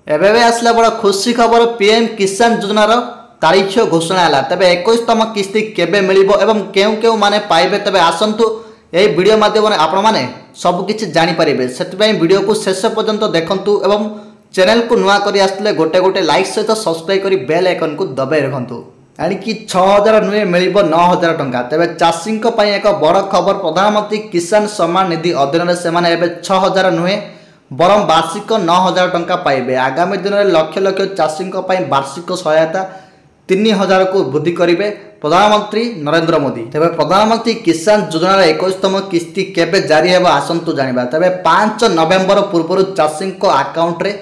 एबे आसला बड़ा खुशी खबर पीएम किसान योजनार तारीख घोषणा है। तेरे 21तम किस्ती केबे मिलिबो एवं केउ केउ माने पाइबे तेबे आसंतु एई वीडियो माध्यम आपण माने सब किछि जानि परिबे। सेति वीडियो को शेष पर्यंत देखंतु एवं चैनल को नुआ करी आसले गोटे गोटे लाइक सहित सब्सक्राइब करी बेल आइकन को दबाई रखंतु। यानी 6000 नुए मिलिबो 9000 टंका। तेबे चाषी एक बड़ खबर प्रधानमंत्री किसान सम्मान निधि अधीन से माने एबे 6000 नुए बरम वार्षिक 9000 टंका पाइबे। आगामी दिन में लक्ष लक्ष चाषी वार्षिक सहायता 3000 को वृद्धि करेंगे प्रधानमंत्री नरेंद्र मोदी। तेज प्रधानमंत्री किसान योजनार 21तम किस्ती केबे जारी है आसंतु जानिबा। तेज 5 नवेम्बर पूर्व चाषी अकाउंट रे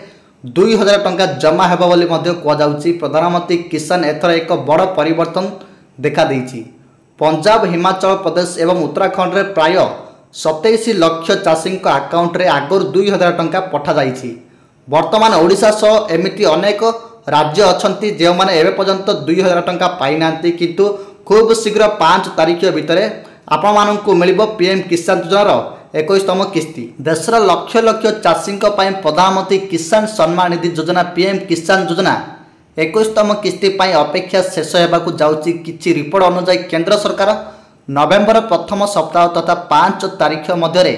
2000 टंका जमा हेबो बोली मध्य कहजाउछि। प्रधानमंत्री किसान एथर एक बड़ परिवर्तन देखा देइछि। पंजाब, हिमाचल प्रदेश एवं उत्तराखंड रे प्राय 27 लक्ष चाषी अकाउंट रे आगुरी 2000 टंका पठा जाइछि। वर्तमान ओडिशा सह एमिति अनेक राज्य अछंती जे माने एबे पर्यंत 2000 टंका पाई नांती, किंतु खूब शीघ्र 5 तारीख भितर आपण माननकु मिलिबो पीएम किसान योजनार 21तम किस्ती। देशर लक्ष लक्ष चाषी प्रधानमंत्री किसान सम्मान निधि योजना पीएम किसान योजना 21तम किस्ती अपेक्षा शेष होगाकू जाउछि। किछि रिपोर्ट अनुसार केंद्र सरकार नवेम्बर प्रथम सप्ताह तथा 5 तारीख मध्य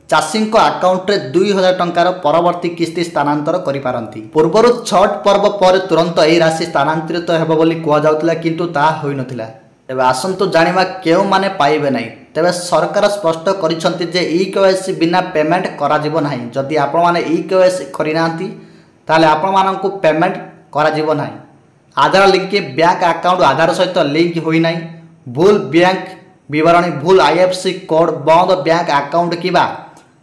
चाषी अकाउंट रे 2000 टंकार परवर्ती किस्ती स्थानांतर करिपारंती। पूर्वर छठ पर्व पर तुरंत यह राशि स्थानांतरित हेबो बोली कहा जाउतला, किंतु ता होई नथिला। तेबे आसंतु जानिबा केउ माने पाइबे नाही। तेबे सरकार स्पष्ट करिसंती जे ई-केवाईसी बिना पेमेंट करा जिवो नाही। जदि आपण माने ई-केवाईसी करिनांती ताले आपण माननकु पेमेंट करा जिवो नाही। आधार लिंक बैंक अकाउंट आधार सहित लिंक होई नाही, भूल बैंक विवरणी, भूल आईएफएससी कोड, बंद बैंक अकाउंट किबा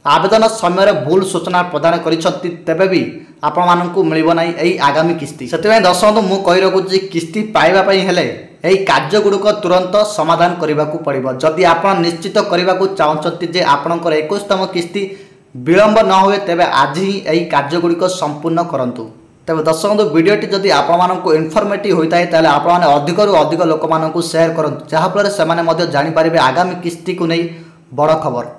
आवेदन समय भूल सूचना प्रदान करिसंती तेबे भी आपण माननकु मिलिबो नाही एई आगामी किस्ती। सेतिबे दर्शक मु कहि रखुछि किस्ती पाइबा पई हेले एई कार्य गुडक तुरंत समाधान करबाकू पड़िबो। जदि आपण निश्चित करबाकू चाहछंती जे आपणकर 21तम किस्ती विलंब न होए तेबे आज ही एई कार्य गुडक संपूर्ण करंतु। तेबे दर्शक वीडियोटी जदि आपण माननकु इन्फॉर्मेटिव होइताय ताले आपण माने अधिक रु अधिक लोक माननकु शेयर करंतु, जहा फल से माने मध्य जानि परिबे आगामी किस्ती को नै बड़ खबर।